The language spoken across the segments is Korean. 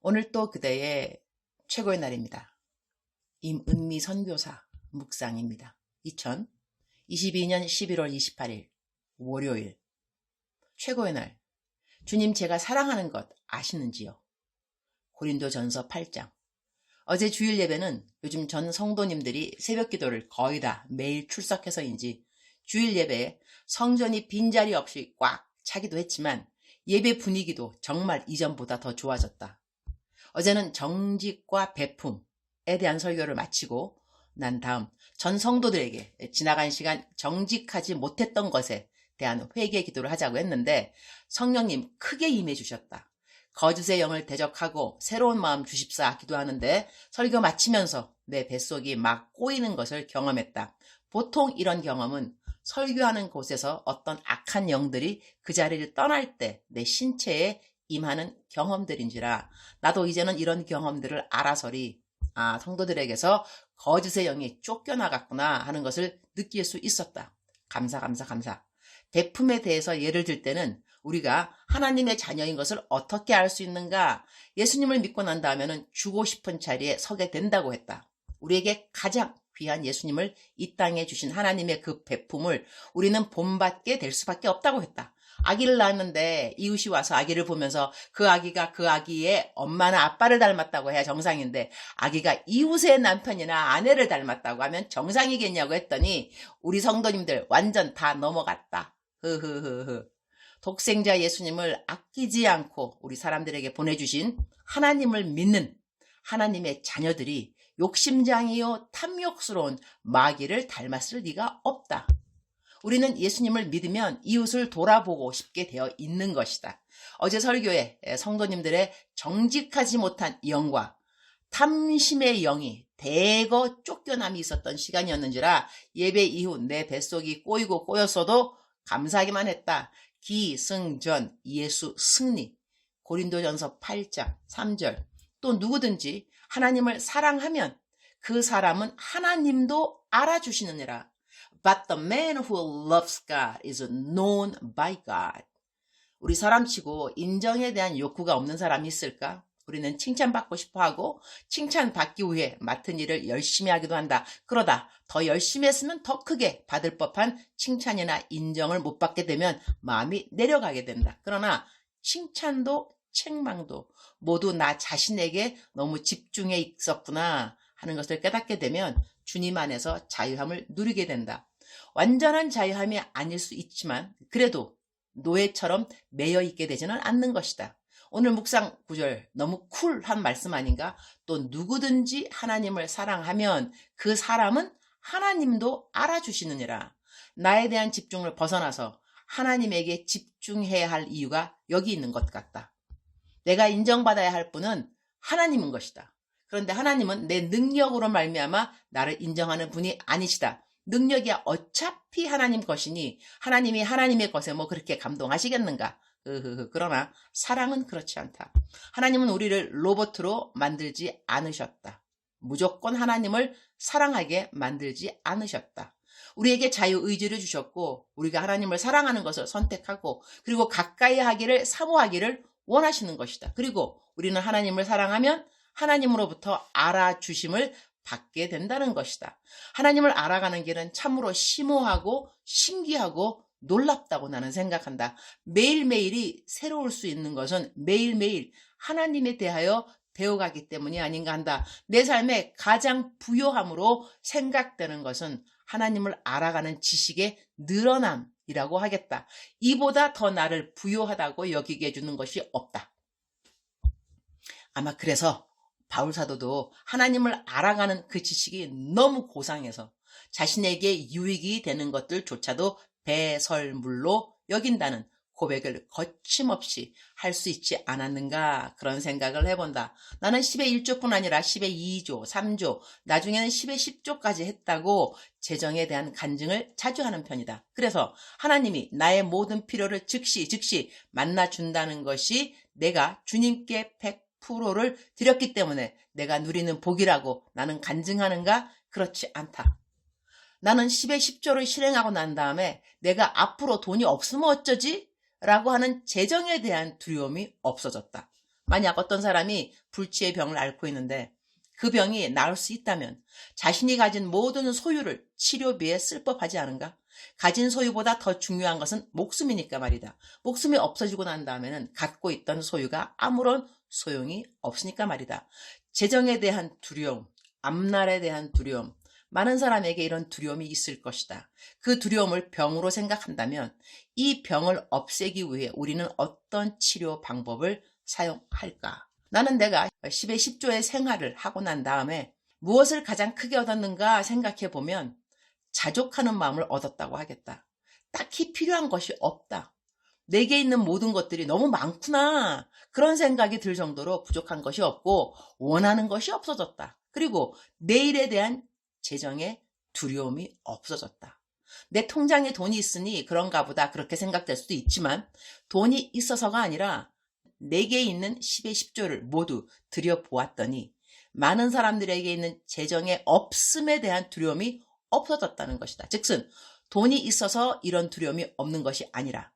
오늘 또 그대의 최고의 날입니다. 임은미 선교사 묵상입니다. 2022년 11월 28일 월요일 최고의 날. 주님 제가 사랑하는 것 아시는지요? 고린도전서 8장. 어제 주일 예배는 요즘 전 성도님들이 새벽 기도를 거의 다 매일 출석해서인지 주일 예배에 성전이 빈자리 없이 꽉 차기도 했지만 예배 분위기도 정말 이전보다 더 좋아졌다. 어제는 정직과 베품에 대한 설교를 마치고 난 다음 전 성도들에게 지나간 시간 정직하지 못했던 것에 대한 회개 기도를 하자고 했는데 성령님 크게 임해 주셨다. 거짓의 영을 대적하고 새로운 마음 주십사 기도하는데 설교 마치면서 내 뱃속이 막 꼬이는 것을 경험했다. 보통 이런 경험은 설교하는 곳에서 어떤 악한 영들이 그 자리를 떠날 때 내 신체에 임하는 경험들인지라 나도 이제는 이런 경험들을 알아서리 성도들에게서 거짓의 영이 쫓겨나갔구나 하는 것을 느낄 수 있었다. 감사. 베품에 대해서 예를 들 때는 우리가 하나님의 자녀인 것을 어떻게 알 수 있는가? 예수님을 믿고 난 다음에는 주고 싶은 자리에 서게 된다고 했다. 우리에게 가장 귀한 예수님을 이 땅에 주신 하나님의 그 베품을 우리는 본받게 될 수밖에 없다고 했다. 아기를 낳았는데 이웃이 와서 아기를 보면서 그 아기가 그 아기의 엄마나 아빠를 닮았다고 해야 정상인데 아기가 이웃의 남편이나 아내를 닮았다고 하면 정상이겠냐고 했더니 우리 성도님들 완전 다 넘어갔다. 독생자 예수님을 아끼지 않고 우리 사람들에게 보내주신 하나님을 믿는 하나님의 자녀들이 욕심장이요 탐욕스러운 마귀를 닮았을 리가 없다. 우리는 예수님을 믿으면 이웃을 돌아보고 싶게 되어 있는 것이다. 어제 설교에 성도님들의 정직하지 못한 영과 탐심의 영이 대거 쫓겨남이 있었던 시간이었는지라 예배 이후 내 뱃속이 꼬이고 꼬였어도 감사하기만 했다. 기승전 예수 승리. 고린도전서 8장 3절. 또 누구든지 하나님을 사랑하면 그 사람은 하나님도 알아주시느니라. But the man who loves God is known by God. 우리 사람치고 인정에 대한 욕구가 없는 사람이 있을까? 우리는 칭찬받고 싶어하고 칭찬받기 위해 맡은 일을 열심히 하기도 한다. 그러다 더 열심히 했으면 더 크게 받을 법한 칭찬이나 인정을 못 받게 되면 마음이 내려가게 된다. 그러나 칭찬도 책망도 모두 나 자신에게 너무 집중해 있었구나 하는 것을 깨닫게 되면 주님 안에서 자유함을 누리게 된다. 완전한 자유함이 아닐 수 있지만 그래도 노예처럼 매여 있게 되지는 않는 것이다. 오늘 묵상 구절 너무 쿨한 말씀 아닌가? 또 누구든지 하나님을 사랑하면 그 사람은 하나님도 알아주시느니라. 나에 대한 집중을 벗어나서 하나님에게 집중해야 할 이유가 여기 있는 것 같다. 내가 인정받아야 할 분은 하나님인 것이다. 그런데 하나님은 내 능력으로 말미암아 나를 인정하는 분이 아니시다. 능력이 어차피 하나님 것이니 하나님이 하나님의 것에 뭐 그렇게 감동하시겠는가? 그러나 사랑은 그렇지 않다. 하나님은 우리를 로봇으로 만들지 않으셨다. 무조건 하나님을 사랑하게 만들지 않으셨다. 우리에게 자유의지를 주셨고 우리가 하나님을 사랑하는 것을 선택하고 그리고 가까이 하기를 사모하기를 원하시는 것이다. 그리고 우리는 하나님을 사랑하면 하나님으로부터 알아주심을 받게 된다는 것이다. 하나님을 알아가는 길은 참으로 심오하고 신기하고 놀랍다고 나는 생각한다. 매일매일이 새로울 수 있는 것은 매일매일 하나님에 대하여 배워가기 때문이 아닌가 한다. 내 삶의 가장 부요함으로 생각되는 것은 하나님을 알아가는 지식의 늘어남이라고 하겠다. 이보다 더 나를 부요하다고 여기게 해주는 것이 없다. 아마 그래서 바울사도도 하나님을 알아가는 그 지식이 너무 고상해서 자신에게 유익이 되는 것들조차도 배설물로 여긴다는 고백을 거침없이 할 수 있지 않았는가 그런 생각을 해본다. 나는 10의 1조뿐 아니라 10의 2조, 3조, 나중에는 10의 10조까지 했다고 재정에 대한 간증을 자주 하는 편이다. 그래서 하나님이 나의 모든 필요를 즉시 만나준다는 것이 내가 주님께 100%를 드렸기 때문에 내가 누리는 복이라고 나는 간증하는가? 그렇지 않다. 나는 10의 10조를 실행하고 난 다음에 내가 앞으로 돈이 없으면 어쩌지? 라고 하는 재정에 대한 두려움이 없어졌다. 만약 어떤 사람이 불치의 병을 앓고 있는데 그 병이 나을 수 있다면 자신이 가진 모든 소유를 치료비에 쓸 법하지 않은가? 가진 소유보다 더 중요한 것은 목숨이니까 말이다. 목숨이 없어지고 난 다음에는 갖고 있던 소유가 아무런 소용이 없으니까 말이다. 재정에 대한 두려움, 앞날에 대한 두려움, 많은 사람에게 이런 두려움이 있을 것이다. 그 두려움을 병으로 생각한다면 이 병을 없애기 위해 우리는 어떤 치료 방법을 사용할까? 나는 내가 10의 10조의 생활을 하고 난 다음에 무엇을 가장 크게 얻었는가 생각해 보면 자족하는 마음을 얻었다고 하겠다. 딱히 필요한 것이 없다. 내게 있는 모든 것들이 너무 많구나. 그런 생각이 들 정도로 부족한 것이 없고 원하는 것이 없어졌다. 그리고 내일에 대한 재정의 두려움이 없어졌다. 내 통장에 돈이 있으니 그런가 보다 그렇게 생각될 수도 있지만 돈이 있어서가 아니라 내게 있는 10의 10조를 모두 들여보았더니 많은 사람들에게 있는 재정의 없음에 대한 두려움이 없어졌다는 것이다. 즉슨 돈이 있어서 이런 두려움이 없는 것이 아니라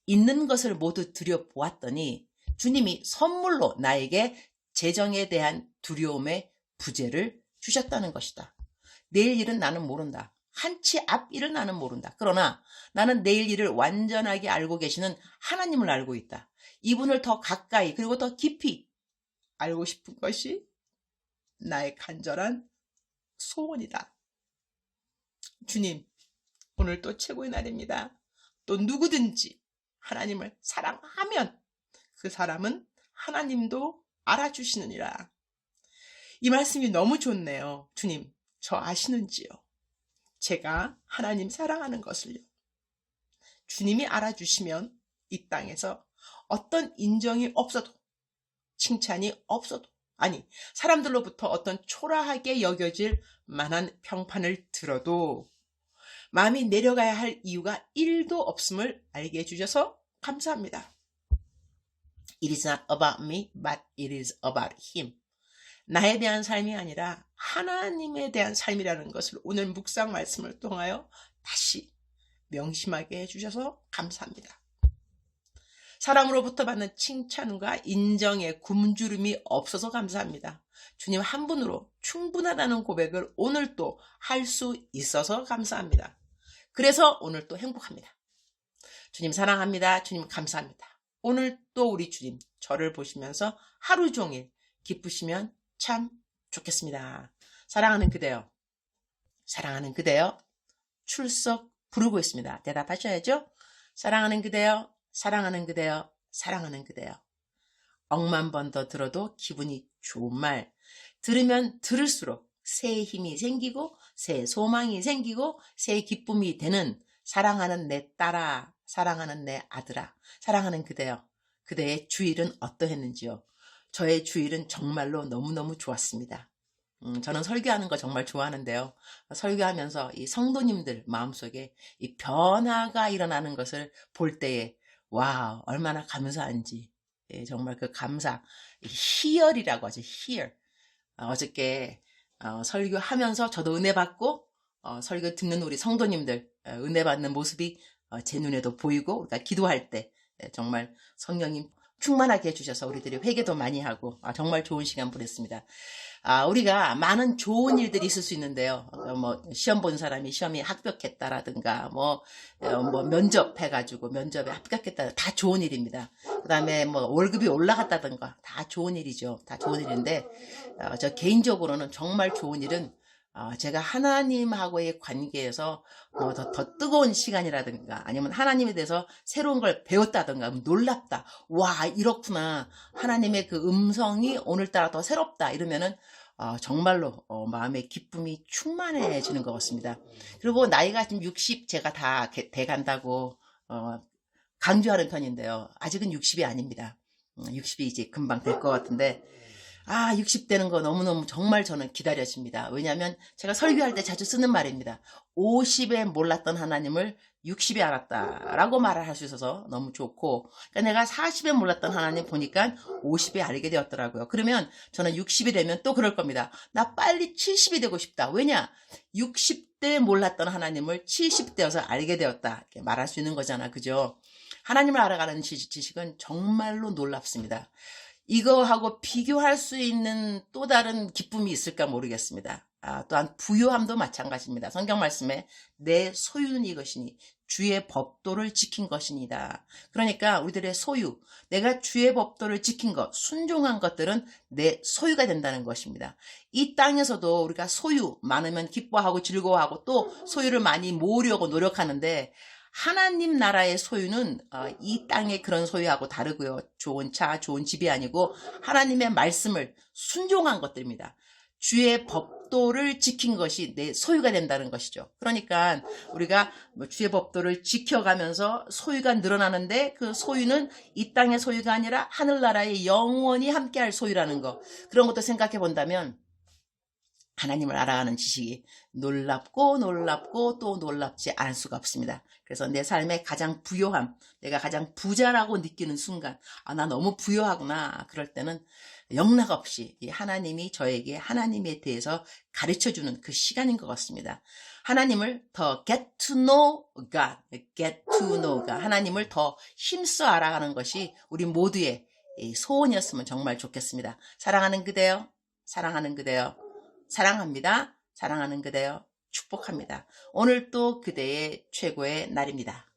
있는 것을 모두 들여보았더니 주님이 선물로 나에게 재정에 대한 두려움의 부재를 주셨다는 것이다. 내일 일은 나는 모른다. 한치 앞 일은 나는 모른다. 그러나 나는 내일 일을 완전하게 알고 계시는 하나님을 알고 있다. 이분을 더 가까이 그리고 더 깊이 알고 싶은 것이 나의 간절한 소원이다. 주님, 오늘 또 최고의 날입니다. 또 누구든지 하나님을 사랑하면 그 사람은 하나님도 알아주시느니라. 이 말씀이 너무 좋네요. 주님, 저 아시는지요? 제가 하나님 사랑하는 것을요. 주님이 알아주시면 이 땅에서 어떤 인정이 없어도, 칭찬이 없어도, 아니 사람들로부터 어떤 초라하게 여겨질 만한 평판을 들어도 마음이 내려가야 할 이유가 1도 없음을 알게 해주셔서 감사합니다. It is not about me, but it is about him. 나에 대한 삶이 아니라 하나님에 대한 삶이라는 것을 오늘 묵상 말씀을 통하여 다시 명심하게 해주셔서 감사합니다. 사람으로부터 받는 칭찬과 인정의 굶주림이 없어서 감사합니다. 주님 한 분으로 충분하다는 고백을 오늘 또 할 수 있어서 감사합니다. 그래서 오늘 또 행복합니다. 주님 사랑합니다. 주님 감사합니다. 오늘 또 우리 주님 저를 보시면서 하루 종일 기쁘시면 참 좋겠습니다. 사랑하는 그대여, 사랑하는 그대여, 출석 부르고 있습니다. 대답하셔야죠. 사랑하는 그대여, 사랑하는 그대여, 사랑하는 그대여. 억만 번 더 들어도 기분이 좋은 말, 들으면 들을수록 새 힘이 생기고 새 소망이 생기고 새 기쁨이 되는 사랑하는 내 딸아, 사랑하는 내 아들아, 사랑하는 그대여. 그대의 주일은 어떠했는지요? 저의 주일은 정말로 너무너무 좋았습니다. 저는 설교하는 거 정말 좋아하는데요. 설교하면서 이 성도님들 마음속에 이 변화가 일어나는 것을 볼 때에 와, 얼마나 감사한지. 예, 정말 그 감사, 희열이라고 하죠. 희열. 어저께 설교하면서 저도 은혜 받고 설교 듣는 우리 성도님들 은혜 받는 모습이 제 눈에도 보이고 우리가 기도할 때 정말 성령님 충만하게 해주셔서 우리들이 회개도 많이 하고 정말 좋은 시간 보냈습니다. 우리가 많은 좋은 일들이 있을 수 있는데요. 뭐 시험 본 사람이 시험에 합격했다라든가 뭐 면접해가지고 면접에 합격했다, 다 좋은 일입니다. 그 다음에 뭐 월급이 올라갔다든가 다 좋은 일이죠. 다 좋은 일인데 저 개인적으로는 정말 좋은 일은 제가 하나님하고의 관계에서 더 뜨거운 시간이라든가 아니면 하나님에 대해서 새로운 걸 배웠다든가 놀랍다. 와, 이렇구나. 하나님의 그 음성이 오늘따라 더 새롭다. 이러면은 정말로 마음의 기쁨이 충만해지는 것 같습니다. 그리고 나이가 지금 60 제가 다 돼간다고 강조하는 편인데요. 아직은 60이 아닙니다. 60이 이제 금방 될 것 같은데 60 되는 거 너무너무 정말 저는 기다려집니다. 왜냐하면 제가 설교할 때 자주 쓰는 말입니다. 50에 몰랐던 하나님을 60에 알았다라고 말을 할 수 있어서 너무 좋고, 그러니까 내가 40에 몰랐던 하나님 보니까 50에 알게 되었더라고요. 그러면 저는 60이 되면 또 그럴 겁니다. 나 빨리 70이 되고 싶다. 왜냐? 60대 몰랐던 하나님을 70대여서 알게 되었다. 이렇게 말할 수 있는 거잖아. 그죠? 하나님을 알아가는 지식은 정말로 놀랍습니다. 이거하고 비교할 수 있는 또 다른 기쁨이 있을까 모르겠습니다. 또한 부요함도 마찬가지입니다. 성경 말씀에 내 소유는 이것이니 주의 법도를 지킨 것이니다. 그러니까 우리들의 소유, 내가 주의 법도를 지킨 것, 순종한 것들은 내 소유가 된다는 것입니다. 이 땅에서도 우리가 소유 많으면 기뻐하고 즐거워하고 또 소유를 많이 모으려고 노력하는데 하나님 나라의 소유는 이 땅의 그런 소유하고 다르고요. 좋은 차, 좋은 집이 아니고 하나님의 말씀을 순종한 것들입니다. 주의 법도를 지킨 것이 내 소유가 된다는 것이죠. 그러니까 우리가 주의 법도를 지켜가면서 소유가 늘어나는데 그 소유는 이 땅의 소유가 아니라 하늘나라의 영원히 함께할 소유라는 것. 그런 것도 생각해 본다면 하나님을 알아가는 지식이 놀랍고 또 놀랍지 않을 수가 없습니다. 그래서 내 삶의 가장 부요함, 내가 가장 부자라고 느끼는 순간, 나 너무 부요하구나. 그럴 때는 영락없이 이 하나님이 저에게 하나님에 대해서 가르쳐주는 그 시간인 것 같습니다. 하나님을 더 get to know God, get to know God. 하나님을 더 힘써 알아가는 것이 우리 모두의 소원이었으면 정말 좋겠습니다. 사랑하는 그대여, 사랑하는 그대여. 사랑합니다. 사랑하는 그대여 축복합니다. 오늘 또 그대의 최고의 날입니다.